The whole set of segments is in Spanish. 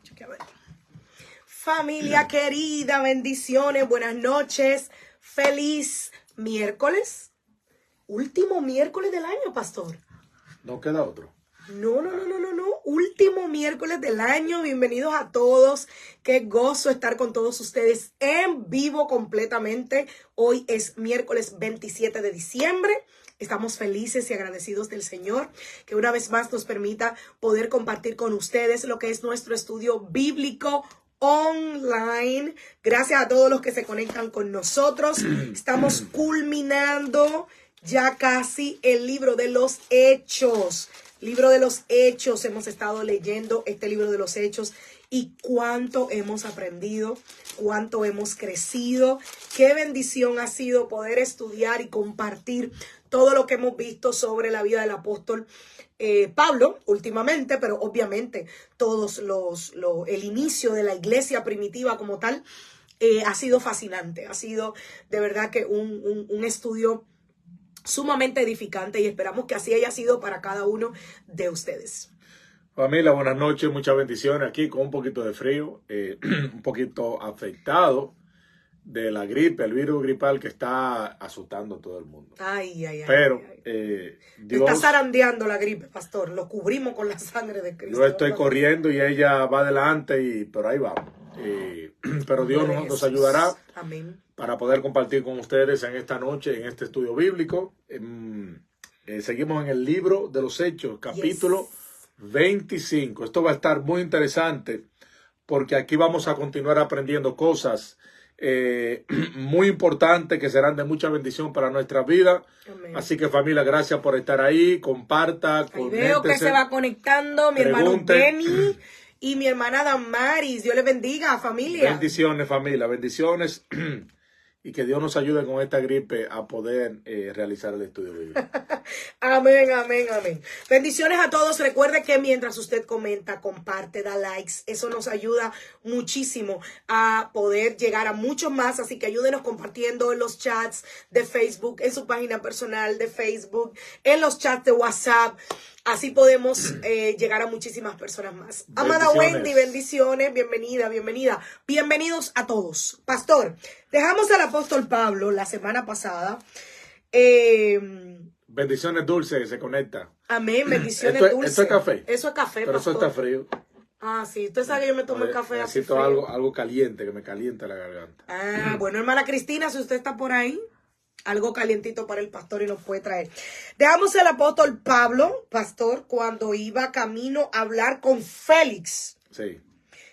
Chequea a ver. Familia querida, bendiciones, buenas noches, feliz miércoles. Último miércoles del año, pastor. No queda otro. No. Último miércoles del año. Bienvenidos a todos. Qué gozo estar con todos ustedes en vivo completamente. Hoy es miércoles 27 de diciembre. Estamos felices y agradecidos del Señor que una vez más nos permita poder compartir con ustedes lo que es nuestro estudio bíblico online. Gracias a todos los que se conectan con nosotros. Estamos culminando ya casi el libro de los Hechos. Libro de los Hechos. Hemos estado leyendo este libro de los Hechos y cuánto hemos aprendido, cuánto hemos crecido. Qué bendición ha sido poder estudiar y compartir todo lo que hemos visto sobre la vida del apóstol Pablo últimamente, pero obviamente todos el inicio de la iglesia primitiva como tal ha sido fascinante. Ha sido de verdad que un estudio sumamente edificante y esperamos que así haya sido para cada uno de ustedes. Familia, buenas noches, muchas bendiciones aquí con un poquito de frío, un poquito afectado de la gripe, el virus gripal que está asustando a todo el mundo. Pero Dios está zarandeando la gripe, pastor. Lo cubrimos con la sangre de Cristo. Yo estoy corriendo y ella va adelante, pero ahí vamos. Pero Dios nos ayudará. Amén. Para poder compartir con ustedes en esta noche, en este estudio bíblico. Seguimos en el libro de los Hechos, capítulo 25. Esto va a estar muy interesante porque aquí vamos a continuar aprendiendo cosas muy importantes que serán de mucha bendición para nuestra vida. Amén. Así que familia, gracias por estar ahí. Comparta, conéctese. Veo que se va conectando mi hermano Denny y mi hermana Damaris. Dios les bendiga, familia. Bendiciones, familia. Bendiciones. Y que Dios nos ayude con esta gripe a poder realizar el estudio bíblico. Amén. Bendiciones a todos. Recuerde que mientras usted comenta, comparte, da likes, eso nos ayuda muchísimo a poder llegar a muchos más. Así que ayúdenos compartiendo en los chats de Facebook, en su página personal de Facebook, en los chats de WhatsApp. Así podemos llegar a muchísimas personas más. Amada Wendy, bendiciones, bienvenida. Bienvenidos a todos. Pastor, dejamos al apóstol Pablo la semana pasada. Bendiciones dulces, se conecta. Amén, bendiciones dulces. Esto es café. Eso es café, pero pastor. Eso está frío. Ah, sí, usted sabe que yo me tomo el café así necesito frío. algo caliente, que me caliente la garganta. Bueno, hermana Cristina, si usted está por ahí, algo calientito para el pastor y nos puede traer. Dejamos al apóstol Pablo, pastor, cuando iba camino a hablar con Félix. Sí.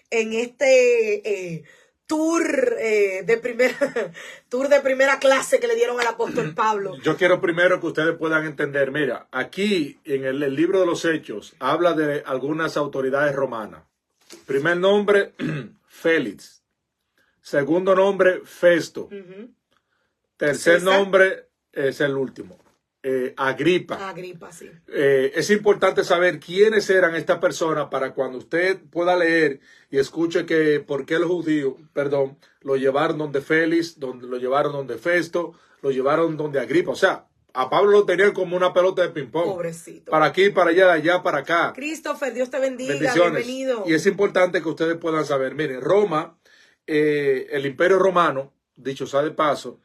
En este tour de primera clase que le dieron al apóstol Pablo. Yo quiero primero que ustedes puedan entender. Mira, aquí en el libro de los Hechos habla de algunas autoridades romanas. Primer nombre, Félix. Segundo nombre, Festo. Tercer nombre es el último, Agripa. Agripa, sí. Es importante saber quiénes eran estas personas para cuando usted pueda leer y escuche que por qué los judíos, lo llevaron donde Félix, lo llevaron donde Festo, lo llevaron donde Agripa. O sea, a Pablo lo tenían como una pelota de ping-pong. Pobrecito. Para aquí, para allá, de allá, para acá. Christopher, Dios te bendiga. Bendiciones. Bienvenido. Y es importante que ustedes puedan saber. Miren, Roma, el Imperio Romano, dicho sea de paso,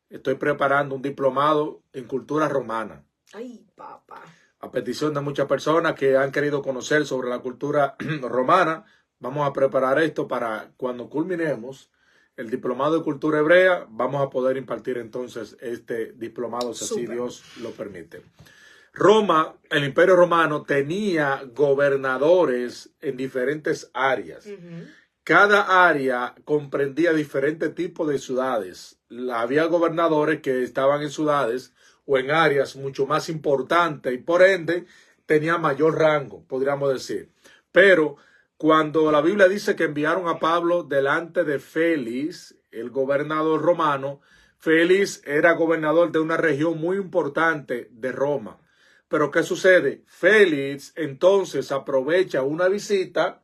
estoy preparando un diplomado en cultura romana. Ay, papá. A petición de muchas personas que han querido conocer sobre la cultura romana, vamos a preparar esto para cuando culminemos el diplomado de cultura hebrea, vamos a poder impartir entonces este diplomado, si así Dios lo permite. Roma, el Imperio Romano, tenía gobernadores en diferentes áreas. Cada área comprendía diferentes tipos de ciudades. Había gobernadores que estaban en ciudades o en áreas mucho más importantes y por ende tenía mayor rango, podríamos decir. Pero cuando la Biblia dice que enviaron a Pablo delante de Félix, el gobernador romano, Félix era gobernador de una región muy importante de Roma. Pero ¿qué sucede? Félix entonces aprovecha una visita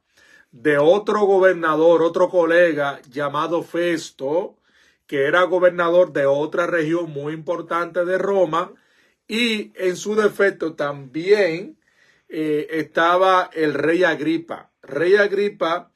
de otro gobernador, otro colega llamado Festo, que era gobernador de otra región muy importante de Roma, y en su defecto también estaba el rey Agripa. Rey Agripa,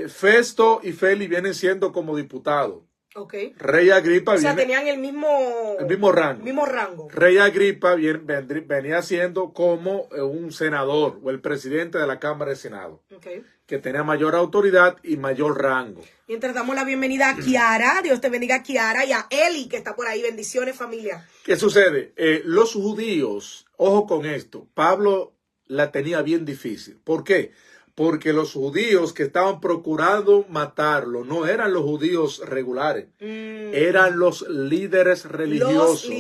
Festo y Félix vienen siendo como diputados. Okay. Rey Agripa o sea, tenían el mismo rango. Rey Agripa venía siendo como un senador o el presidente de la Cámara de Senado, okay, que tenía mayor autoridad y mayor rango. Mientras damos la bienvenida a Kiara, Dios te bendiga a Kiara, y a Eli, que está por ahí. Bendiciones, familia. ¿Qué sucede? Los judíos, ojo con esto, Pablo la tenía bien difícil. ¿Por qué? Porque los judíos que estaban procurando matarlo no eran los judíos regulares, eran los líderes religiosos,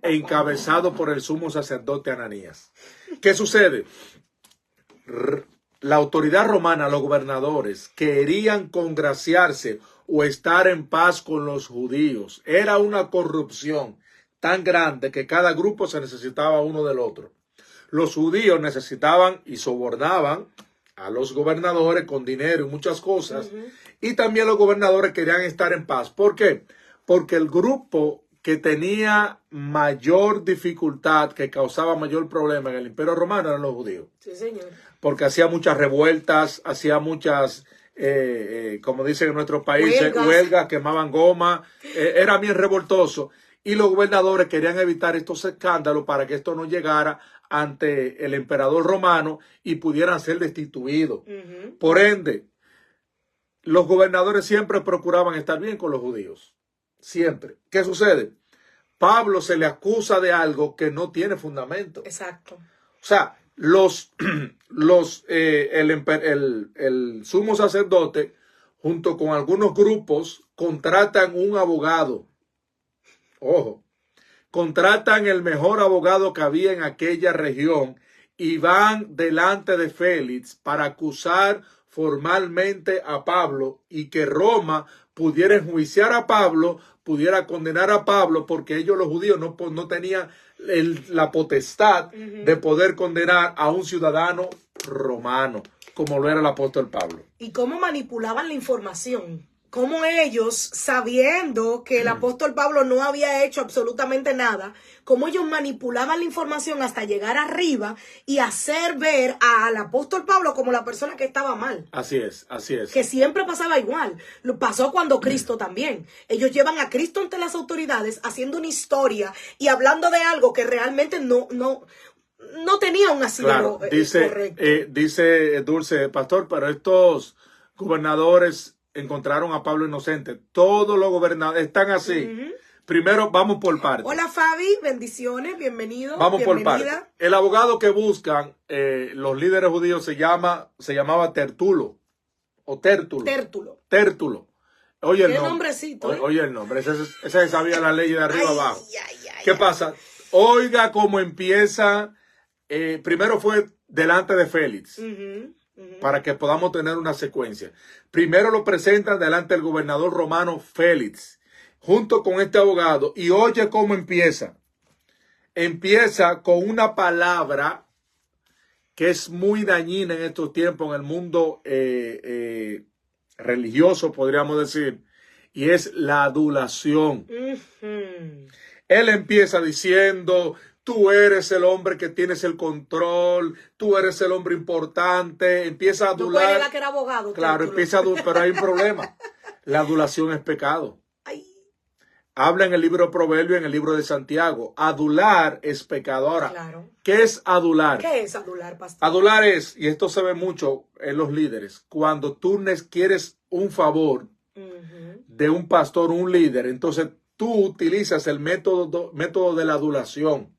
encabezados por el sumo sacerdote Ananías. ¿Qué sucede? La autoridad romana, los gobernadores, querían congraciarse o estar en paz con los judíos. Era una corrupción tan grande que cada grupo se necesitaba uno del otro. Los judíos necesitaban y sobornaban a los gobernadores con dinero y muchas cosas, y también los gobernadores querían estar en paz. ¿Por qué? Porque el grupo que tenía mayor dificultad, que causaba mayor problema en el Imperio Romano eran los judíos. Sí, señor. Porque hacía muchas revueltas, hacía muchas, como dicen en nuestros países, huelgas, quemaban goma, era bien revoltoso. Y los gobernadores querían evitar estos escándalos para que esto no llegara ante el emperador romano y pudieran ser destituidos. Por ende, los gobernadores siempre procuraban estar bien con los judíos. Siempre. ¿Qué sucede? Pablo se le acusa de algo que no tiene fundamento. Exacto. O sea, el sumo sacerdote, junto con algunos grupos, contratan un abogado. Ojo. Contratan el mejor abogado que había en aquella región y van delante de Félix para acusar formalmente a Pablo y que Roma pudiera enjuiciar a Pablo, pudiera condenar a Pablo, porque ellos los judíos no tenían la potestad de poder condenar a un ciudadano romano, como lo era el apóstol Pablo. ¿Y cómo manipulaban la información? Cómo ellos, sabiendo que el apóstol Pablo no había hecho absolutamente nada, cómo ellos manipulaban la información hasta llegar arriba y hacer ver al apóstol Pablo como la persona que estaba mal. Así es, así es. Que siempre pasaba igual. Lo pasó cuando Cristo también. Ellos llevan a Cristo ante las autoridades haciendo una historia y hablando de algo que realmente no tenía un asidero correcto. Dice Dulce, pastor, pero estos gobernadores encontraron a Pablo inocente. Todos los gobernadores están así. Primero, vamos por partes. Hola, Fabi. Bendiciones. Bienvenido. Vamos por partes. El abogado que buscan los líderes judíos se llamaba Tertulo. O Tértulo. Tértulo. Oye el nombre. Nombrecito. Oye el nombre. Ese se sabía la ley de arriba abajo. ¿Qué pasa? Oiga cómo empieza. Primero fue delante de Félix. Para que podamos tener una secuencia. Primero lo presentan delante del gobernador romano Félix, junto con este abogado, y oye cómo empieza. Empieza con una palabra que es muy dañina en estos tiempos en el mundo religioso, podríamos decir, y es la adulación. Él empieza diciendo: tú eres el hombre que tienes el control, tú eres el hombre importante, empieza a adular. Tú eres que era abogado. Claro, empieza a adular, pero hay un problema. La adulación es pecado. Ay. Habla en el libro de Proverbios, en el libro de Santiago. Adular es pecado. Ahora, claro. ¿Qué es adular? ¿Qué es adular, pastor? Adular es, y esto se ve mucho en los líderes, cuando tú quieres un favor de un pastor, un líder, entonces tú utilizas el método de la adulación.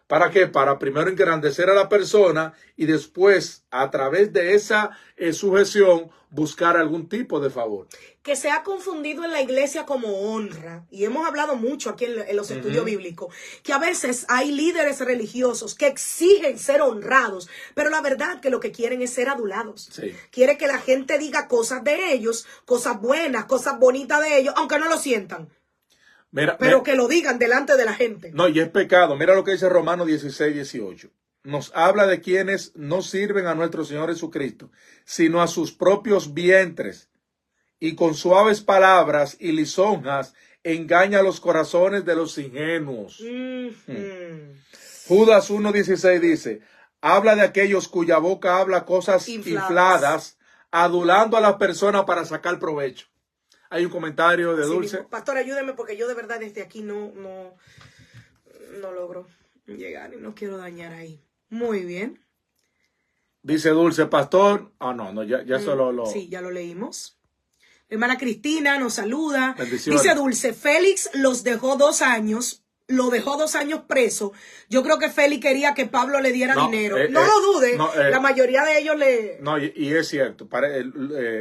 ¿Para qué? Para primero engrandecer a la persona y después, a través de esa sujeción, buscar algún tipo de favor. Que se ha confundido en la iglesia como honra, y hemos hablado mucho aquí en los estudios bíblicos, que a veces hay líderes religiosos que exigen ser honrados, pero la verdad que lo que quieren es ser adulados. Sí. Quiere que la gente diga cosas de ellos, cosas buenas, cosas bonitas de ellos, aunque no lo sientan. Pero que lo digan delante de la gente. No, y es pecado. Mira lo que dice Romanos 16, 18. Nos habla de quienes no sirven a nuestro Señor Jesucristo, sino a sus propios vientres, y con suaves palabras y lisonjas engaña los corazones de los ingenuos. Judas 1:16 dice: habla de aquellos cuya boca habla cosas infladas, adulando a las personas para sacar provecho. Hay un comentario de Dulce. Mismo. Pastor, ayúdeme porque yo de verdad desde aquí no logro llegar y no quiero dañar ahí. Muy bien. Dice Dulce, pastor. Ya solo lo... Sí, ya lo leímos. La hermana Cristina nos saluda. Bendiciones. Dice Dulce, Félix los dejó 2 años. Lo dejó 2 años preso. Yo creo que Félix quería que Pablo le diera dinero. No lo dude. La mayoría de ellos le... No, y es cierto.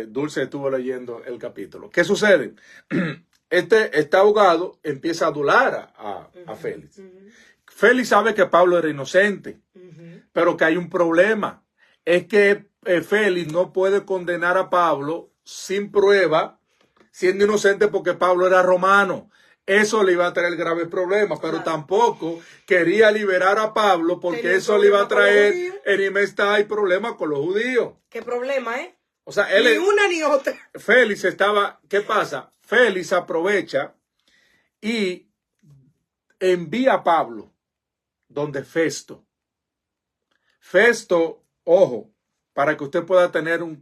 Dulce estuvo leyendo el capítulo. ¿Qué sucede? Este abogado empieza a adular a Félix. Félix sabe que Pablo era inocente, pero que hay un problema. Es que Félix no puede condenar a Pablo sin prueba, siendo inocente, porque Pablo era romano. Eso le iba a traer graves problemas, pero tampoco quería liberar a Pablo porque eso le iba a traer enemistad y problemas con los judíos. ¿Qué problema, O sea, ni una ni otra. Félix estaba... ¿Qué pasa? Félix aprovecha y envía a Pablo donde Festo. Festo, ojo, para que usted pueda tener un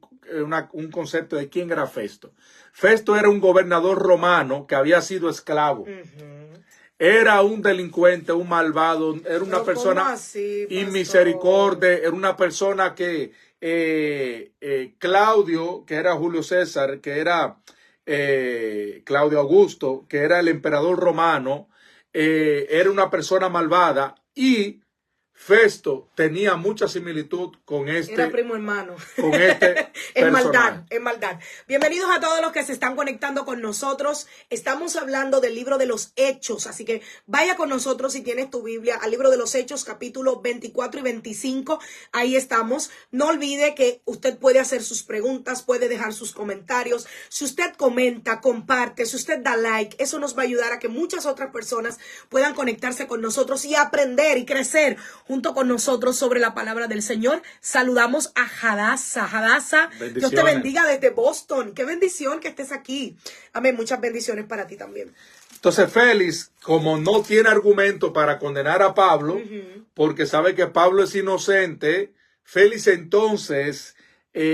concepto de quién era Festo. Festo era un gobernador romano que había sido esclavo. Era un delincuente, un malvado, era una persona inmisericordia, era una persona que Claudio, que era Julio César, que era Claudio Augusto, que era el emperador romano, era una persona malvada, y Festo tenía mucha similitud con este. Era primo hermano. Con este en maldad. Bienvenidos a todos los que se están conectando con nosotros. Estamos hablando del libro de los Hechos, así que vaya con nosotros si tienes tu Biblia al libro de los Hechos, capítulo 24 y 25. Ahí estamos. No olvide que usted puede hacer sus preguntas, puede dejar sus comentarios. Si usted comenta, comparte, si usted da like, eso nos va a ayudar a que muchas otras personas puedan conectarse con nosotros y aprender y crecer junto con nosotros sobre la palabra del Señor. Saludamos a Hadassah. Hadassah, Dios te bendiga desde Boston. Qué bendición que estés aquí. Amén, muchas bendiciones para ti también. Entonces Félix, como no tiene argumento para condenar a Pablo, porque sabe que Pablo es inocente, Félix entonces,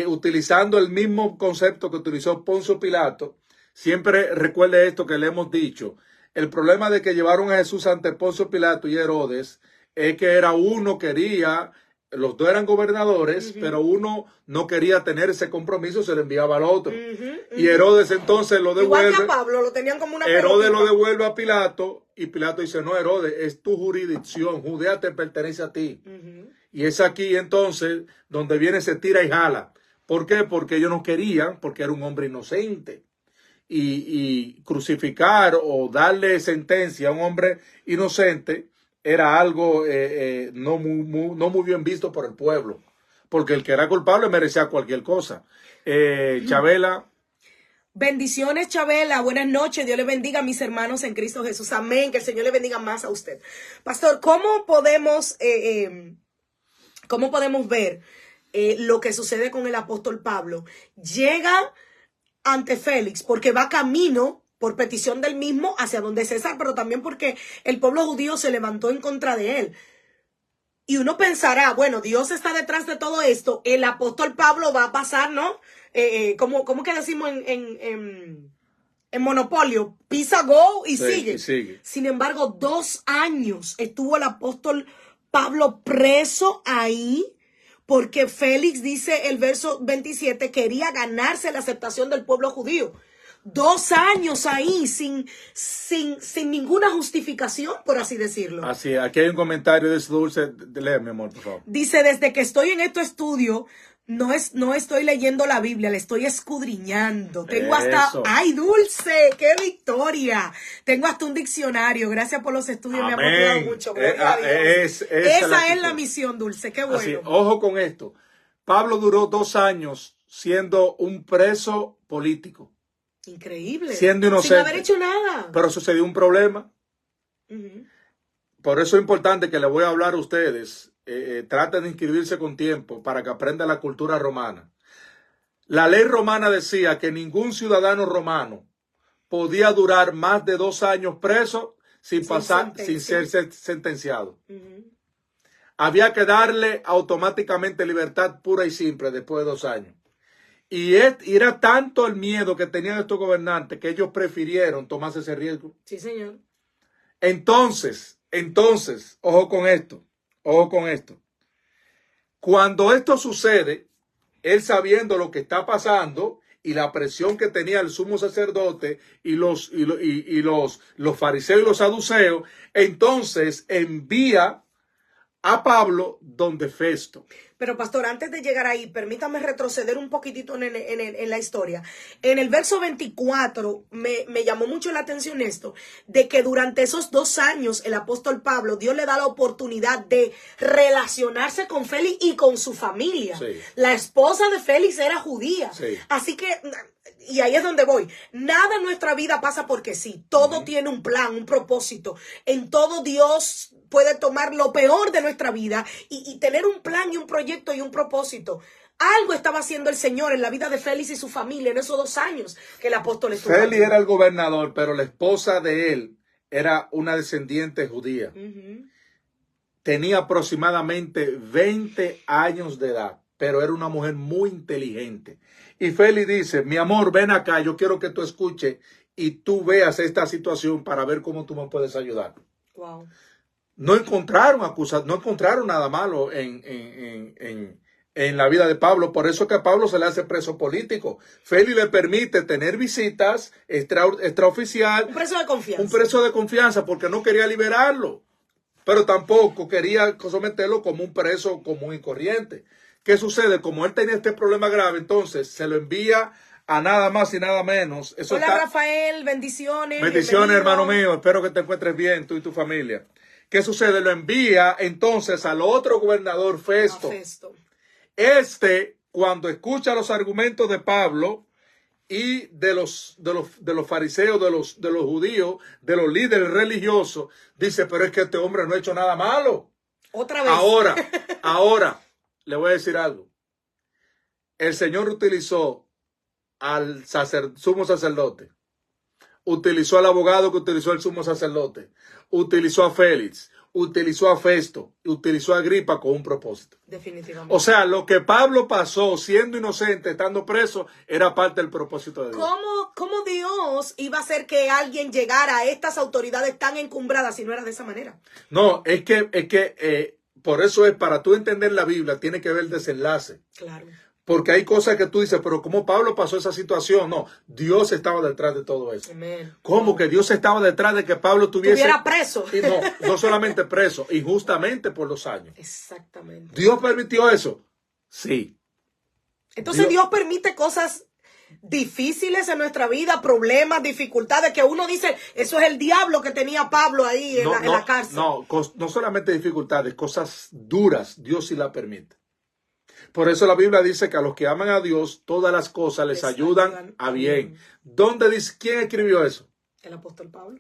utilizando el mismo concepto que utilizó Poncio Pilato, siempre recuerde esto que le hemos dicho, el problema de que llevaron a Jesús ante Poncio Pilato y Herodes, es que uno quería, los dos eran gobernadores, pero uno no quería tener ese compromiso, se le enviaba al otro. Y Herodes entonces lo devuelve. Igual que a Pablo, lo tenían como una Herodes pelotita. Lo devuelve a Pilato, y Pilato dice, no, Herodes, es tu jurisdicción, Judea te pertenece a ti. Y es aquí entonces donde viene, se tira y jala. ¿Por qué? Porque ellos no querían, porque era un hombre inocente. Y crucificar o darle sentencia a un hombre inocente era algo no muy bien visto por el pueblo, porque el que era culpable merecía cualquier cosa. Chabela. Bendiciones, Chabela. Buenas noches. Dios le bendiga a mis hermanos en Cristo Jesús. Amén. Que el Señor le bendiga más a usted. Pastor, ¿cómo podemos ver lo que sucede con el apóstol Pablo? Llega ante Félix porque va camino por petición del mismo hacia donde César, pero también porque el pueblo judío se levantó en contra de él. Y uno pensará, bueno, Dios está detrás de todo esto, el apóstol Pablo va a pasar, ¿no? ¿Cómo que decimos en Monopolio? Pisa, go y sigue. Sin embargo, 2 años estuvo el apóstol Pablo preso ahí, porque Félix, dice el verso 27, quería ganarse la aceptación del pueblo judío. 2 años ahí sin ninguna justificación, por así decirlo. Así, aquí hay un comentario de Dulce. Lee, mi amor, por favor. Dice, desde que estoy en este estudio, no estoy leyendo la Biblia, la estoy escudriñando. Tengo hasta... ¡Ay, Dulce! ¡Qué victoria! Tengo hasta un diccionario. Gracias por los estudios, Amén. Me ha motivado mucho. Gloria a Dios. Esa es la misión, Dulce. ¡Qué bueno! Así, ojo con esto. Pablo duró 2 años siendo un preso político. Increíble. Siendo inocente. Sin haber hecho nada. Pero sucedió un problema. Por eso es importante que le voy a hablar a ustedes. Traten de inscribirse con tiempo para que aprendan la cultura romana. La ley romana decía que ningún ciudadano romano podía durar más de 2 años preso sin ser sentenciado. había que darle automáticamente libertad pura y simple después de 2 años. Y era tanto el miedo que tenían estos gobernantes que ellos prefirieron tomarse ese riesgo. Sí, señor. Entonces, ojo con esto. Cuando esto sucede, él sabiendo lo que está pasando y la presión que tenía el sumo sacerdote y los fariseos y los saduceos, entonces envía a Pablo donde Festo. Pero pastor, antes de llegar ahí, permítame retroceder un poquitito en la historia. En el verso 24 me llamó mucho la atención esto, de que durante esos 2 años el apóstol Pablo, Dios le da la oportunidad de relacionarse con Félix y con su familia. Sí. La esposa de Félix era judía. Sí. Así que, y ahí es donde voy, nada en nuestra vida pasa porque sí, todo tiene un plan, un propósito. En todo Dios puede tomar lo peor de nuestra vida y tener un plan y un proyecto y un propósito. Algo estaba haciendo el Señor en la vida de Félix y su familia en esos 2 años que el apóstol estuvo. Félix era el gobernador, pero la esposa de él era una descendiente judía. Tenía aproximadamente 20 años de edad, pero era una mujer muy inteligente. Y Félix dice, mi amor, ven acá, yo quiero que tú escuches y tú veas esta situación para ver cómo tú me puedes ayudar. Wow. No encontraron nada malo en la vida de Pablo. Por eso que a Pablo se le hace preso político. Félix le permite tener visitas extraoficial. Un preso de confianza. Un preso de confianza porque no quería liberarlo. Pero tampoco quería someterlo como un preso común y corriente. ¿Qué sucede? Como él tenía este problema grave, entonces se lo envía a nada más y nada menos. Hola Rafael, bendiciones. Bendiciones, hermano mío. Espero que te encuentres bien, tú y tu familia. ¿Qué sucede? Lo envía entonces al otro gobernador, Festo. Cuando escucha los argumentos de Pablo y de los fariseos, de los judíos, de los líderes religiosos, dice, pero es que este hombre no ha hecho nada malo. Otra vez. Ahora, le voy a decir algo. El Señor utilizó al sumo sacerdote. Utilizó al abogado que utilizó el sumo sacerdote. Utilizó a Félix. Utilizó a Festo. Utilizó a Agripa con un propósito. Definitivamente. O sea, lo que Pablo pasó siendo inocente, estando preso, era parte del propósito de Dios. ¿Cómo Dios iba a hacer que alguien llegara a estas autoridades tan encumbradas si no era de esa manera? No, es que por eso es, para tú entender la Biblia, tiene que ver el desenlace. Claro. Porque hay cosas que tú dices, pero ¿cómo Pablo pasó esa situación? No, Dios estaba detrás de todo eso. Amén. ¿Cómo que Dios estaba detrás de que Pablo estuviera preso? Y no solamente preso, injustamente por 2 años. Exactamente. ¿Dios permitió eso? Sí. Entonces Dios permite cosas difíciles en nuestra vida, problemas, dificultades, que uno dice, eso es el diablo que tenía Pablo ahí en la cárcel. No solamente dificultades, cosas duras, Dios sí la permite. Por eso la Biblia dice que a los que aman a Dios, todas las cosas les ayudan a bien. ¿Dónde dice? ¿Quién escribió eso? El apóstol Pablo.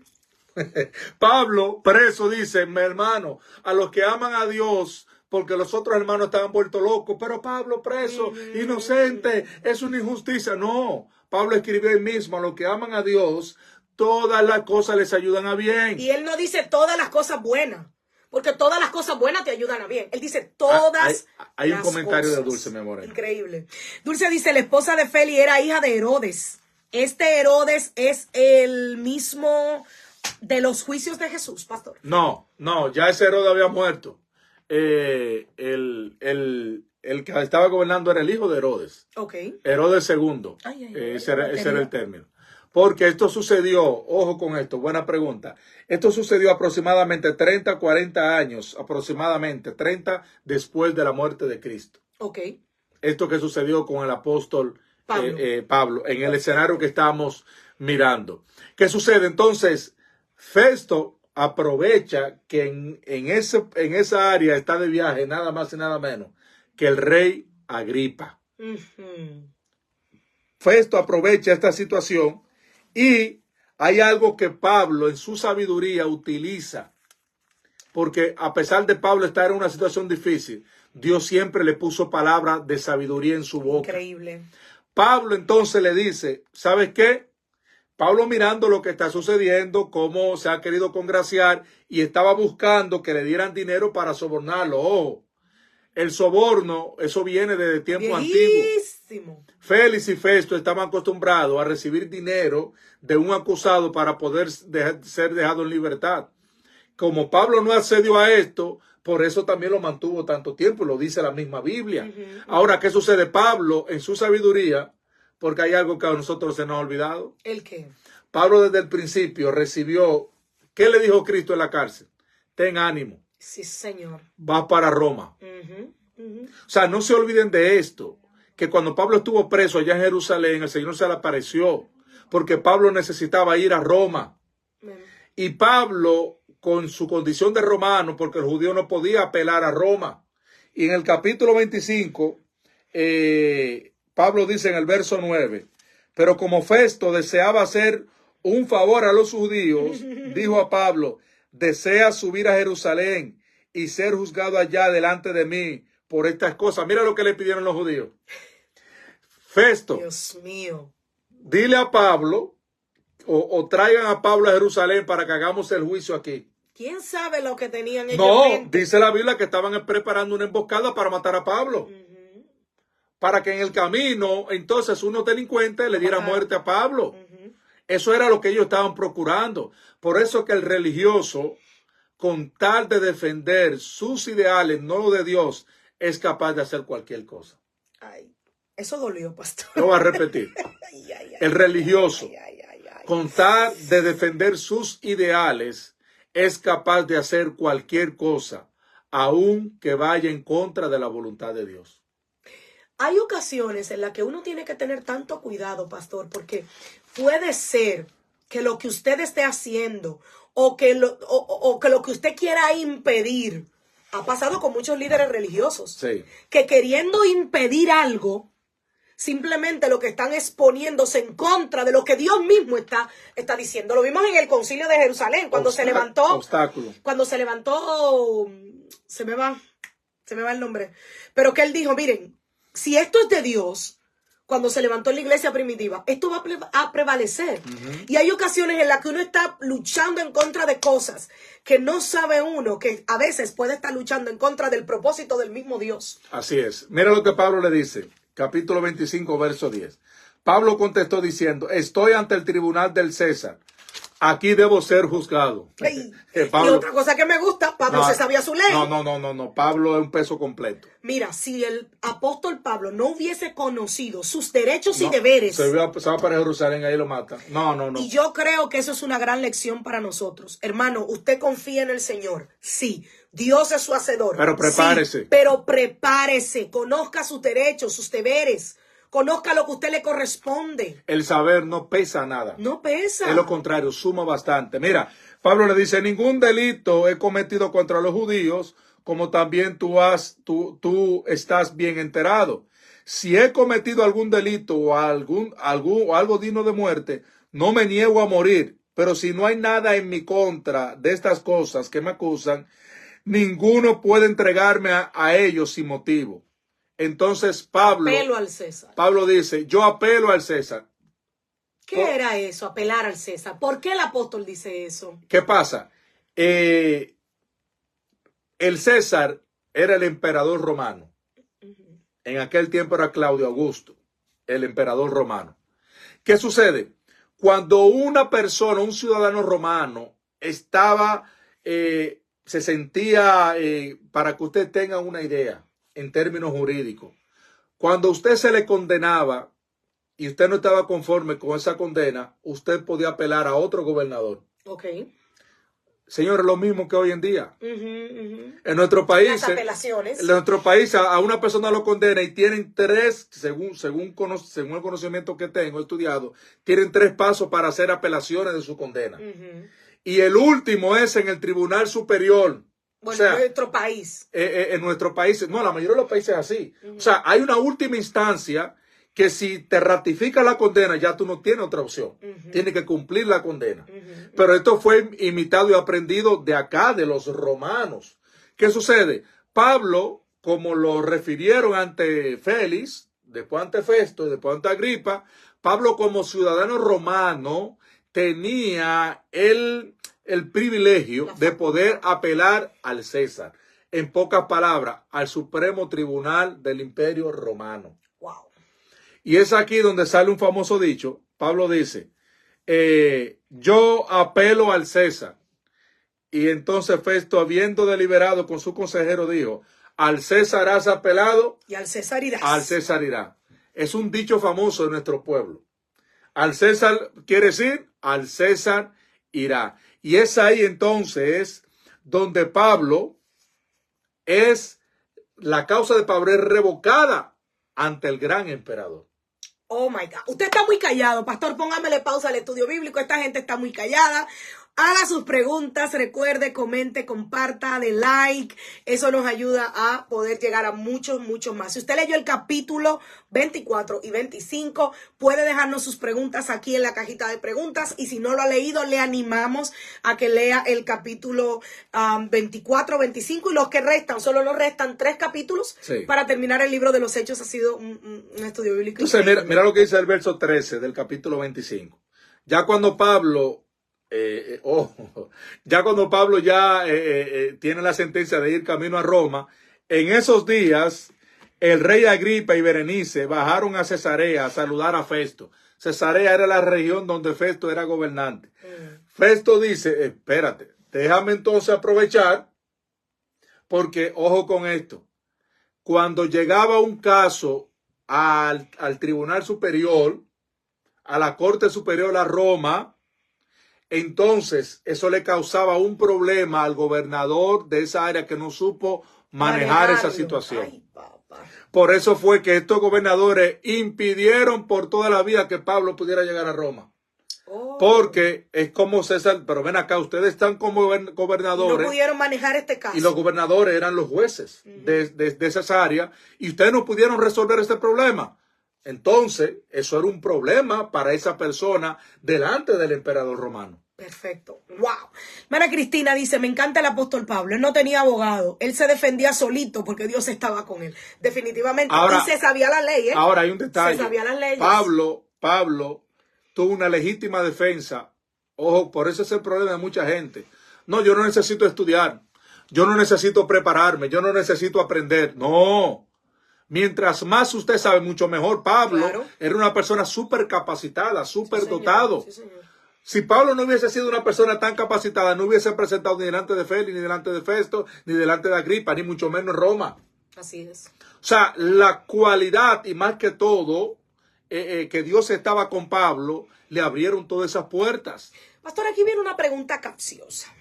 Pablo, preso, dice, mi hermano, a los que aman a Dios, porque los otros hermanos estaban vueltos locos, pero Pablo preso, inocente, es una injusticia. No, Pablo escribió él mismo, a los que aman a Dios, todas las cosas les ayudan a bien. Y él no dice todas las cosas buenas. Porque todas las cosas buenas te ayudan a bien. Él dice todas hay un comentario cosas. de Dulce, mi amor. Increíble. Dulce dice, la esposa de Félix era hija de Herodes. Este Herodes es el mismo de los juicios de Jesús, pastor. No, ya ese Herodes había muerto. El que estaba gobernando era el hijo de Herodes. Ok. Herodes II. Ese era el término. Porque esto sucedió, ojo con esto, buena pregunta. Esto sucedió aproximadamente 30, 40 años, aproximadamente 30 después de la muerte de Cristo. Ok. Esto que sucedió con el apóstol Pablo, en el escenario que estamos mirando. ¿Qué sucede? Entonces, Festo aprovecha que en esa área está de viaje nada más y nada menos que el rey Agripa. Festo aprovecha esta situación y hay algo que Pablo en su sabiduría utiliza, porque a pesar de Pablo estar en una situación difícil, Dios siempre le puso palabras de sabiduría en su boca. Increíble. Pablo entonces le dice, ¿sabes qué? Pablo mirando lo que está sucediendo, cómo se ha querido congraciar y estaba buscando que le dieran dinero para sobornarlo. Ojo, el soborno, eso viene desde tiempo antiguo. Félix y Festo estaban acostumbrados a recibir dinero de un acusado para poder ser dejado en libertad. Como Pablo no accedió a esto, por eso también lo mantuvo tanto tiempo, lo dice la misma Biblia. Ahora, ¿qué sucede? Pablo, en su sabiduría, porque hay algo que a nosotros se nos ha olvidado. ¿El qué? Pablo desde el principio recibió, ¿qué le dijo Cristo en la cárcel? Ten ánimo. Sí, Señor. Vas para Roma. O sea, no se olviden de esto, que cuando Pablo estuvo preso allá en Jerusalén, el Señor se le apareció, porque Pablo necesitaba ir a Roma. Y Pablo, con su condición de romano, porque el judío no podía apelar a Roma. Y en el capítulo 25, Pablo dice en el verso 9, pero como Festo deseaba hacer un favor a los judíos, dijo a Pablo, desea subir a Jerusalén y ser juzgado allá delante de mí por estas cosas. Mira lo que le pidieron los judíos. Festo, Dios mío, dile a Pablo o traigan a Pablo a Jerusalén para que hagamos el juicio aquí. ¿Quién sabe lo que tenían ellos? No, dice la Biblia que estaban preparando una emboscada para matar a Pablo. Para que en el camino, entonces, unos delincuentes le diera muerte a Pablo. Eso era lo que ellos estaban procurando. Por eso que el religioso, con tal de defender sus ideales, no lo de Dios, es capaz de hacer cualquier cosa. Ay, eso dolió, pastor. Lo voy a repetir. El religioso, con tal de defender sus ideales, es capaz de hacer cualquier cosa, aun que vaya en contra de la voluntad de Dios. Hay ocasiones en las que uno tiene que tener tanto cuidado, pastor, porque puede ser que lo que usted esté haciendo o que lo que usted quiera impedir, ha pasado con muchos líderes religiosos, sí, que queriendo impedir algo, simplemente lo que están es poniéndose en contra de lo que Dios mismo está diciendo. Lo vimos en el concilio de Jerusalén, cuando se levantó, se me va el nombre, pero que él dijo, miren, si esto es de Dios, cuando se levantó en la iglesia primitiva, esto va a prevalecer. Y hay ocasiones en las que uno está luchando en contra de cosas que no sabe uno, que a veces puede estar luchando en contra del propósito del mismo Dios. Así es. Mira lo que Pablo le dice, capítulo 25, verso 10. Pablo contestó diciendo, estoy ante el tribunal del César. Aquí debo ser juzgado. Pablo, y otra cosa que me gusta, Pablo se sabía su ley. No. Pablo es un peso completo. Mira, si el apóstol Pablo no hubiese conocido sus derechos y deberes. Se va para Jerusalén, ahí lo mata. No. Y yo creo que eso es una gran lección para nosotros. Hermano, usted confía en el Señor. Sí, Dios es su hacedor. Pero prepárese. Sí, pero prepárese. Conozca sus derechos, sus deberes. Conozca lo que a usted le corresponde. El saber no pesa nada. No pesa. Es lo contrario, suma bastante. Mira, Pablo le dice, ningún delito he cometido contra los judíos, como también tú estás bien enterado. Si he cometido algún delito o algo digno de muerte, no me niego a morir. Pero si no hay nada en mi contra de estas cosas que me acusan, ninguno puede entregarme a ellos sin motivo. Entonces apelo al César. Pablo dice, yo apelo al César. ¿Qué era eso, apelar al César? ¿Por qué el apóstol dice eso? ¿Qué pasa? El César era el emperador romano. En aquel tiempo era Claudio Augusto, el emperador romano. ¿Qué sucede? Cuando una persona, un ciudadano romano, se sentía, para que usted tenga una idea, en términos jurídicos, cuando usted se le condenaba y usted no estaba conforme con esa condena, usted podía apelar a otro gobernador. Ok. Señores, lo mismo que hoy en día. En nuestro país, las apelaciones. En nuestro país a una persona lo condena y tienen tres, según el conocimiento que tengo estudiado, tienen 3 pasos para hacer apelaciones de su condena. Y el último es en el Tribunal Superior. Bueno, o sea, en nuestro país. En nuestro país, no, la mayoría de los países es así. O sea, hay una última instancia que si te ratifica la condena, ya tú no tienes otra opción. Tienes que cumplir la condena. Pero esto fue imitado y aprendido de acá, de los romanos. ¿Qué sucede? Pablo, como lo refirieron ante Félix, después ante Festo y después ante Agripa, Pablo como ciudadano romano tenía el privilegio de poder apelar al César. En pocas palabras, al Supremo Tribunal del Imperio Romano. Wow. Y es aquí donde sale un famoso dicho. Pablo dice, yo apelo al César. Y entonces Festo, habiendo deliberado con su consejero, dijo, al César has apelado. Y al César irás. Al César irá. Es un dicho famoso de nuestro pueblo. Al César quiere decir, al César irá. Y es ahí entonces donde Pablo es, la causa de Pablo es revocada ante el gran emperador. Oh my God. Usted está muy callado, pastor. Póngamele pausa al estudio bíblico. Esta gente está muy callada. Haga sus preguntas, recuerde, comente, comparta, de like. Eso nos ayuda a poder llegar a muchos más. Si usted leyó el capítulo 24 y 25, puede dejarnos sus preguntas aquí en la cajita de preguntas. Y si no lo ha leído, le animamos a que lea el capítulo 24, 25 y los que restan. Solo nos restan 3 capítulos para terminar el libro de los Hechos. Ha sido un estudio bíblico. Entonces, mira lo que dice el verso 13 del capítulo 25. Ya cuando Pablo... ya cuando Pablo tiene la sentencia de ir camino a Roma, en esos días el rey Agripa y Berenice bajaron a Cesarea a saludar a Festo. Cesarea era la región donde Festo era gobernante. Festo dice, espérate, déjame entonces aprovechar, porque ojo con esto, cuando llegaba un caso al Tribunal Superior, a la Corte Superior a Roma, entonces eso le causaba un problema al gobernador de esa área que no supo manejar esa situación. Ay, por eso fue que estos gobernadores impidieron por toda la vía que Pablo pudiera llegar a Roma. Porque es como César, pero ven acá, ustedes están como gobernadores. No pudieron manejar este caso. Y los gobernadores eran los jueces de esas áreas y ustedes no pudieron resolver este problema. Entonces, eso era un problema para esa persona delante del emperador romano. Perfecto. Wow. Hermana Cristina dice, me encanta el apóstol Pablo. Él no tenía abogado. Él se defendía solito porque Dios estaba con él. Definitivamente. Ahora, y se sabía la ley, ¿eh? Ahora hay un detalle. Se sabía las leyes. Pablo tuvo una legítima defensa. Ojo, por eso es el problema de mucha gente. No, yo no necesito estudiar. Yo no necesito prepararme. Yo no necesito aprender. No. Mientras más usted sabe, mucho mejor. Pablo era una persona súper capacitada, súper dotado. Sí, señor. Si Pablo no hubiese sido una persona tan capacitada, no hubiese presentado ni delante de Félix, ni delante de Festo, ni delante de Agripa, ni mucho menos en Roma. Así es. O sea, la cualidad y más que todo, que Dios estaba con Pablo, le abrieron todas esas puertas. Pastor, aquí viene una pregunta capciosa.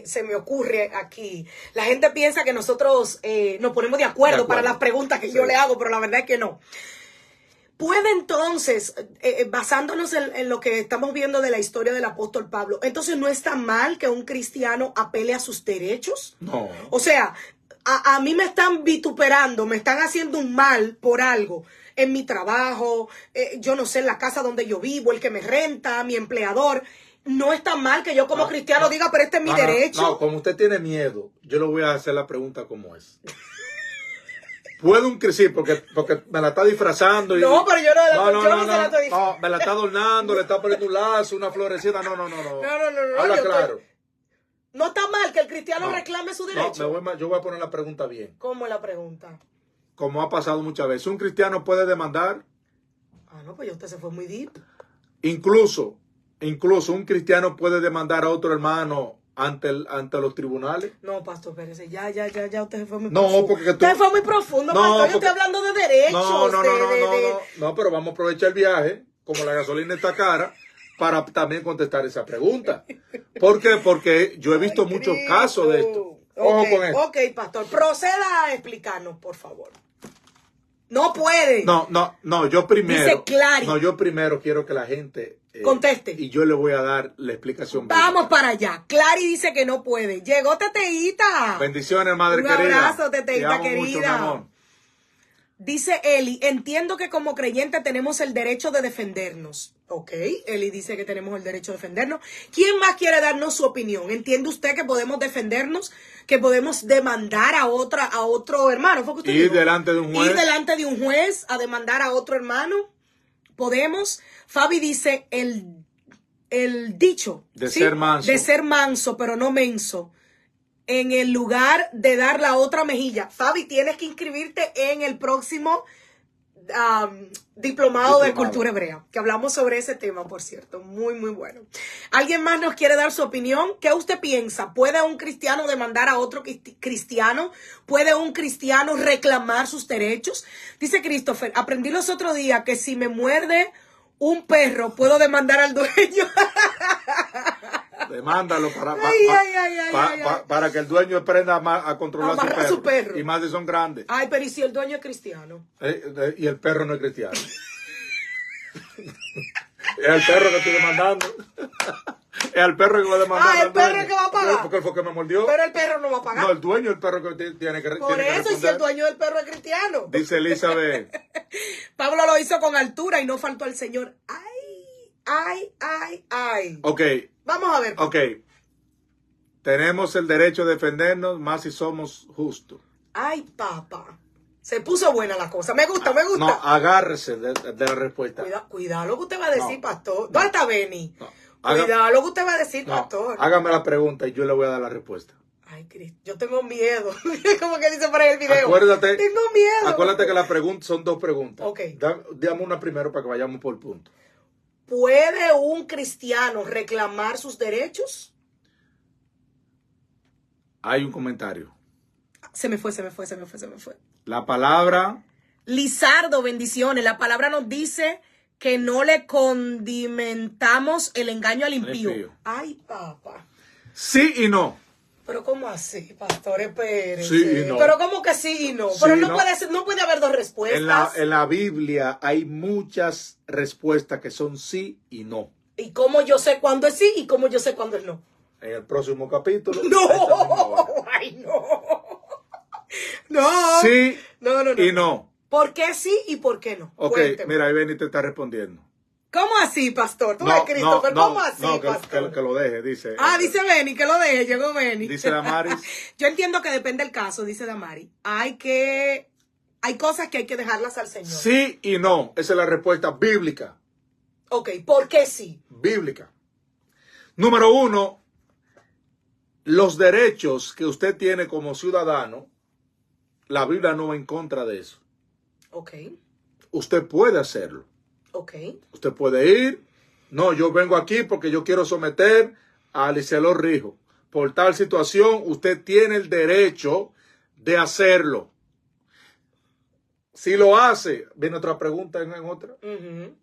Se me ocurre aquí. La gente piensa que nosotros nos ponemos de acuerdo para las preguntas que yo le hago, pero la verdad es que no. ¿Puede entonces, basándonos en lo que estamos viendo de la historia del apóstol Pablo, entonces no está mal que un cristiano apele a sus derechos? No. O sea, a mí me están vituperando, me están haciendo un mal por algo. En mi trabajo, yo no sé, en la casa donde yo vivo, el que me renta, mi empleador. No está mal que yo como cristiano diga, pero este es mi derecho. No, como usted tiene miedo, yo le voy a hacer la pregunta como es. Puedo un cristiano, porque me la está disfrazando. No, pero yo no me la está adornando, le está poniendo un lazo, una florecita. No. Habla claro. No está mal que el cristiano reclame su derecho. No, yo voy a poner la pregunta bien. ¿Cómo es la pregunta? Como ha pasado muchas veces. ¿Un cristiano puede demandar? No, pues usted se fue muy deep. Incluso un cristiano puede demandar a otro hermano ante los tribunales. No, pastor Pérez, ya, usted se fue muy profundo. No, porque usted fue muy profundo, pastor. Yo estoy hablando de derechos. No, pero vamos a aprovechar el viaje, como la gasolina está cara, para también contestar esa pregunta. ¿Por qué? Porque yo he visto muchos casos de esto. Ojo con esto. Ok, pastor, proceda a explicarnos, por favor. No puede. No, yo primero. Dice Clary. No, yo primero quiero que la gente conteste. Y yo le voy a dar la explicación. Vamos para allá. Clary dice que no puede. Llegó Teteíta. Bendiciones, madre Un querida. Un abrazo, Teteíta querida. Mucho, mi amor. Dice Eli, entiendo que como creyente tenemos el derecho de defendernos. Ok, Eli dice que tenemos el derecho de defendernos. ¿Quién más quiere darnos su opinión? ¿Entiende usted que podemos defendernos? ¿Que podemos demandar a otro hermano? ¿Fue que usted dijo? Delante de un juez. Ir delante de un juez a demandar a otro hermano. ¿Podemos? Fabi dice, el el dicho. De ¿sí? ser manso. De ser manso, pero no menso. En el lugar de dar la otra mejilla. Fabi, tienes que inscribirte en el próximo diplomado de cultura hebrea, que hablamos sobre ese tema, por cierto. Muy, muy bueno. ¿Alguien más nos quiere dar su opinión? ¿Qué usted piensa? ¿Puede un cristiano demandar a otro cristiano? ¿Puede un cristiano reclamar sus derechos? Dice Christopher, aprendí los otros días que si me muerde un perro, puedo demandar al dueño. Demándalo para que el dueño aprenda a controlar su perro. Y más si son grandes. Ay, pero ¿y si el dueño es cristiano? Y el perro no es cristiano. Es el perro que estoy demandando. Es el perro que va a demandar. El perro es que va a pagar. Porque él fue que me mordió. Pero el perro no va a pagar. No, el dueño del perro que tiene que Por eso, y si el dueño del perro es cristiano. Dice Elizabeth. Pablo lo hizo con altura y no faltó al Señor. Ay. Ok. Vamos a ver. Ok. Tenemos el derecho de defendernos más si somos justos. Ay, papá. Se puso buena la cosa. Me gusta. No, agárrese de la respuesta. Cuidado lo que usted va a decir, pastor. ¿Dónde está Benny? No. Cuidado lo que usted va a decir, pastor. Hágame la pregunta y yo le voy a dar la respuesta. Ay, Cristo, yo tengo miedo. Como que dice por ahí el video. Acuérdate. Tengo miedo. Acuérdate que las preguntas son dos preguntas. Ok. Dame una primero para que vayamos por punto. ¿Puede un cristiano reclamar sus derechos? Hay un comentario. Se me fue. La palabra. Lizardo, bendiciones. La palabra nos dice que no le condimentamos el engaño al impío. Ay, papá. Sí y no. Pero ¿cómo así, pastor? Espérese. Sí y no. Pero ¿cómo que sí y no? Sí Pero y no, no. no puede haber dos respuestas. En la Biblia hay muchas respuestas que son sí y no. ¿Y cómo yo sé cuándo es sí y cómo yo sé cuándo es no? En el próximo capítulo. No. Ay, no. No. Sí No. y no. ¿Por qué sí y por qué no? Ok, Cuénteme. mira, ahí Benny te está respondiendo. ¿Cómo así, pastor? Tú eres Christopher. ¿Cómo así, pastor? Que lo deje, dice. Dice Benny, que lo deje. Llegó Benny. Dice Damaris. Yo entiendo que depende del caso, dice Damaris. Hay cosas que hay que dejarlas al Señor. Sí y no. Esa es la respuesta bíblica. Ok, ¿por qué sí? Bíblica. Número uno, los derechos que usted tiene como ciudadano, la Biblia no va en contra de eso. Ok. Usted puede hacerlo. Ok. Usted puede ir. No, yo vengo aquí porque yo quiero someter a Alicelor Rijo. Por tal situación, usted tiene el derecho de hacerlo. Si lo hace, viene otra pregunta en otra.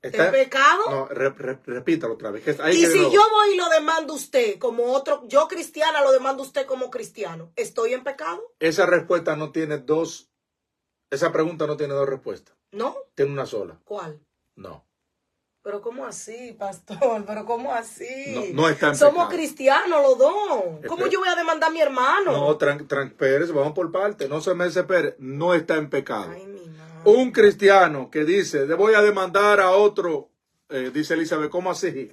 ¿Es pecado? No, repítalo otra vez. Y si yo voy y lo demando usted como otro, yo cristiana lo demando usted como cristiano, ¿estoy en pecado? Esa respuesta no tiene dos. Esa pregunta no tiene dos respuestas. ¿No? Tiene una sola. ¿Cuál? No. Pero ¿cómo así, pastor? ¿Pero cómo así? No está en Somos pecado. Cristianos los dos. ¿Cómo yo voy a demandar a mi hermano? No, Pérez, vamos por parte. No se me desespere. No está en pecado. Ay, mi madre. Un cristiano que dice, le voy a demandar a otro, dice Elizabeth, ¿cómo así?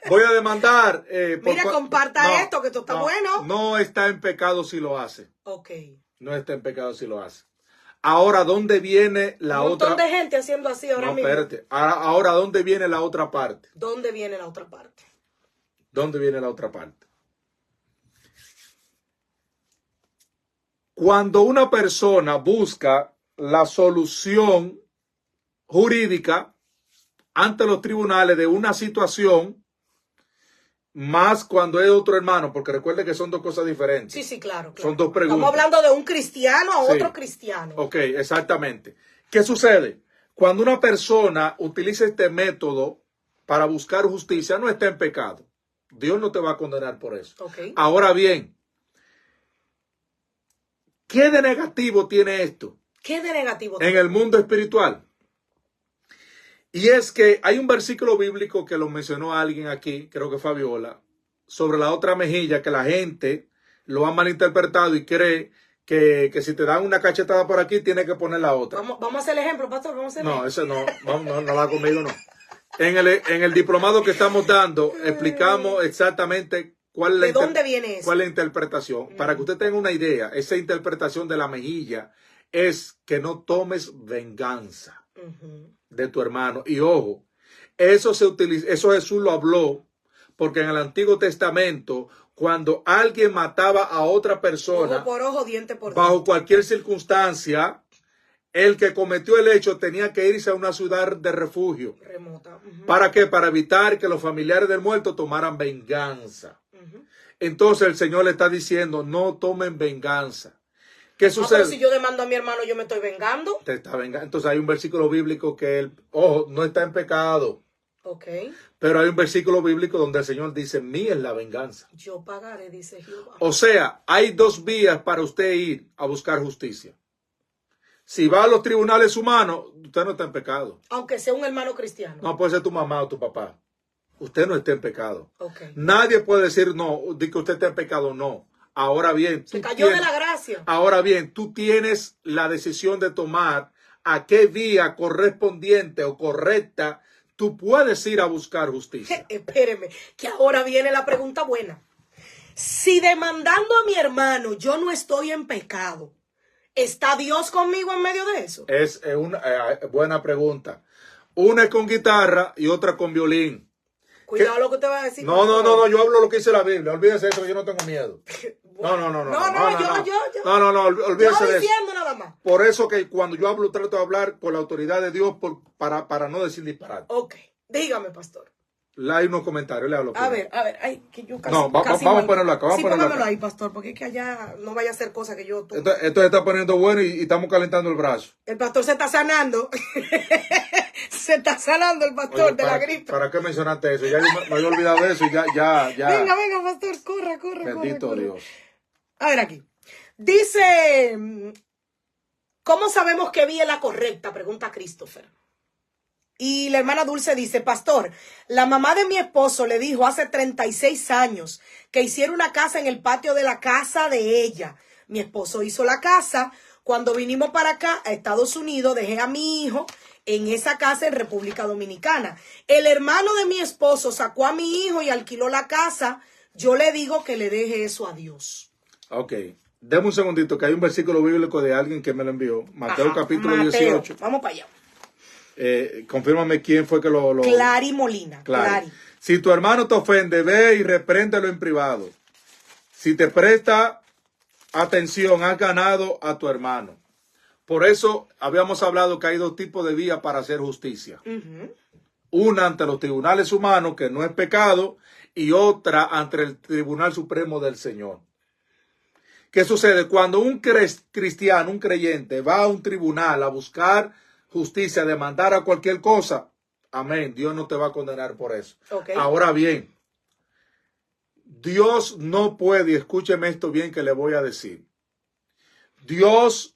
Voy a demandar. Mira, comparta esto, que esto está bueno. No está en pecado si lo hace. Ok. No está en pecado si lo hace. Ahora, ¿dónde viene la otra? Un montón de gente haciendo así ahora mismo. Espérate. Ahora, ¿dónde viene la otra parte? ¿Dónde viene la otra parte? ¿Dónde viene la otra parte? Cuando una persona busca la solución jurídica ante los tribunales de una situación, más cuando es otro hermano, porque recuerde que son dos cosas diferentes. Sí, claro. Son dos preguntas. Estamos hablando de un cristiano a otro cristiano. Ok, exactamente. ¿Qué sucede? Cuando una persona utiliza este método para buscar justicia, no está en pecado. Dios no te va a condenar por eso. Okay. Ahora bien, ¿qué de negativo tiene esto? ¿Qué de negativo tiene? En el mundo espiritual. Y es que hay un versículo bíblico que lo mencionó alguien aquí, creo que Fabiola, sobre la otra mejilla, que la gente lo ha malinterpretado y cree que si te dan una cachetada por aquí, tienes que poner la otra. Vamos a hacer el ejemplo, pastor. No, ese no. No la conmigo, no. En el diplomado que estamos dando, explicamos exactamente cuál es ¿De dónde viene eso? cuál es la interpretación. Para que usted tenga una idea, esa interpretación de la mejilla es que no tomes venganza de tu hermano. Y ojo, Eso se utiliza, eso Jesús lo habló, porque en el Antiguo Testamento, cuando alguien mataba a otra persona, ojo por ojo, diente por bajo diente, cualquier circunstancia, el que cometió el hecho tenía que irse a una ciudad de refugio. remota. ¿Para qué? Para evitar que los familiares del muerto tomaran venganza. Entonces el Señor le está diciendo, no tomen venganza. ¿Qué sucede? Pero si yo demando a mi hermano, yo me estoy vengando. Te está vengando. Entonces hay un versículo bíblico que él, ojo, no está en pecado. Ok. Pero hay un versículo bíblico donde el Señor dice, mía es la venganza. Yo pagaré, dice Jehová. O sea, hay dos vías para usted ir a buscar justicia. Si va a los tribunales humanos, usted no está en pecado. Aunque sea un hermano cristiano. No puede ser tu mamá o tu papá. Usted no está en pecado. Okay. Nadie puede decir no, de que usted está en pecado, no. Ahora bien, se cayó de la gracia. Ahora bien, tú tienes la decisión de tomar a qué vía correspondiente o correcta tú puedes ir a buscar justicia. Espéreme, que ahora viene la pregunta buena. Si demandando a mi hermano yo no estoy en pecado, ¿está Dios conmigo en medio de eso? Es una buena pregunta. Una es con guitarra y otra con violín. Cuidado lo que te va a decir. No, yo hablo lo que dice la Biblia. Olvídese de eso, yo no tengo miedo. Bueno, No, Yo olvídese de eso. diciendo nada más. Por eso que cuando yo hablo, trato de hablar con la autoridad de Dios para no decir disparate. Ok, dígame, pastor. Hay unos comentarios, le hablo. A ver, ay, que yo casi... vamos a ponerlo acá. Sí, póngamelo ahí, pastor, porque es que allá no vaya a ser cosa que yo... Esto se está poniendo bueno y estamos calentando el brazo. El pastor se está sanando. Se está sanando el pastor. Oye, de la gripe. ¿Para qué mencionaste eso? Ya yo me había olvidado de eso y ya. Venga, pastor, corra. Bendito Dios. A ver aquí. Dice, ¿cómo sabemos qué vía es la correcta? Pregunta Christopher. Y la hermana Dulce dice, pastor, la mamá de mi esposo le dijo hace 36 años que hiciera una casa en el patio de la casa de ella. Mi esposo hizo la casa. Cuando vinimos para acá, a Estados Unidos, dejé a mi hijo en esa casa en República Dominicana. El hermano de mi esposo sacó a mi hijo y alquiló la casa. Yo le digo que le deje eso a Dios. Ok. Deme un segundito, que hay un versículo bíblico de alguien que me lo envió. Mateo capítulo 18. Vamos para allá. Confírmame quién fue que lo... Clary Molina. Clary. Si tu hermano te ofende, ve y repréndelo en privado. Si te presta atención, has ganado a tu hermano. Por eso habíamos hablado que hay dos tipos de vías para hacer justicia. Una ante los tribunales humanos, que no es pecado, y otra ante el Tribunal Supremo del Señor. ¿Qué sucede? Cuando un cristiano, un creyente, va a un tribunal a buscar justicia, a demandar a cualquier cosa, amén, Dios no te va a condenar por eso. Okay. Ahora bien, Dios no puede, y escúcheme esto bien que le voy a decir, Dios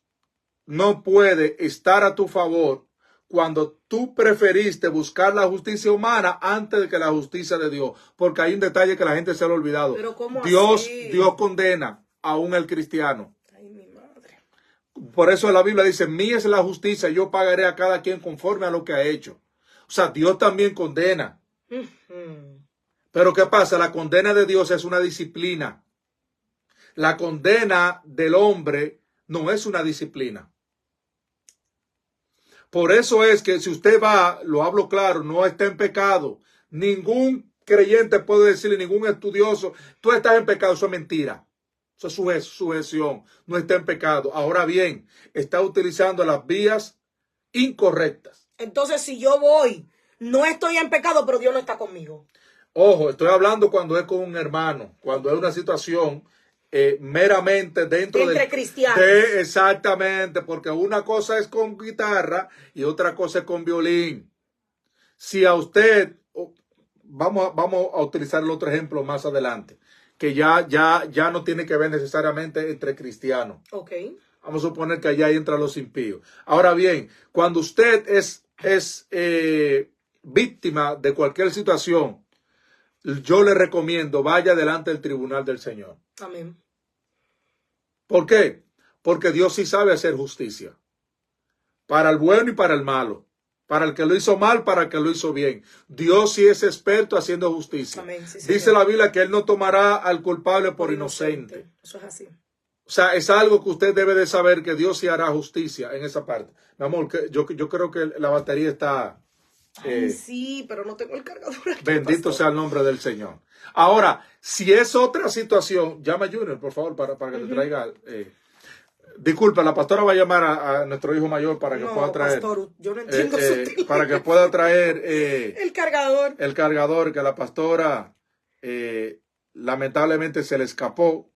no puede estar a tu favor cuando tú preferiste buscar la justicia humana antes de que la justicia de Dios, porque hay un detalle que la gente se le ha olvidado. ¿Pero cómo Dios condena aún al cristiano. Ay, mi madre. Por eso la Biblia dice, mía es la justicia, yo pagaré a cada quien conforme a lo que ha hecho. O sea, Dios también condena. Pero ¿qué pasa? La condena de Dios es una disciplina. La condena del hombre no es una disciplina. Por eso es que si usted va, lo hablo claro, no está en pecado. Ningún creyente puede decirle, ningún estudioso, tú estás en pecado, eso es mentira. Eso es sujeción, no está en pecado. Ahora bien, está utilizando las vías incorrectas. Entonces, si yo voy, no estoy en pecado, pero Dios no está conmigo. Ojo, estoy hablando cuando es con un hermano, cuando es una situación meramente dentro entre cristianos. Exactamente, porque una cosa es con guitarra y otra cosa es con violín. Si a usted, vamos a utilizar el otro ejemplo más adelante, que ya no tiene que ver necesariamente entre cristianos. Okay. Vamos a suponer que allá entran los impíos. Ahora bien, cuando usted es víctima de cualquier situación, yo le recomiendo, vaya delante del tribunal del Señor. Amén. ¿Por qué? Porque Dios sí sabe hacer justicia. Para el bueno y para el malo. Para el que lo hizo mal, para el que lo hizo bien. Dios sí es experto haciendo justicia. Amén, sí, dice la Biblia que Él no tomará al culpable por inocente. Eso es así. O sea, es algo que usted debe de saber, que Dios sí hará justicia en esa parte. Mi amor, yo creo que la batería está... Ay, sí, pero no tengo el cargador aquí, Bendito pastor. sea el nombre del Señor. Ahora, si es otra situación, llama a Junior, por favor, para que te traiga. Disculpa, la pastora va a llamar a nuestro hijo mayor para que pueda traer. Pastor, yo no entiendo su para que pueda traer el cargador. El cargador que la pastora lamentablemente se le escapó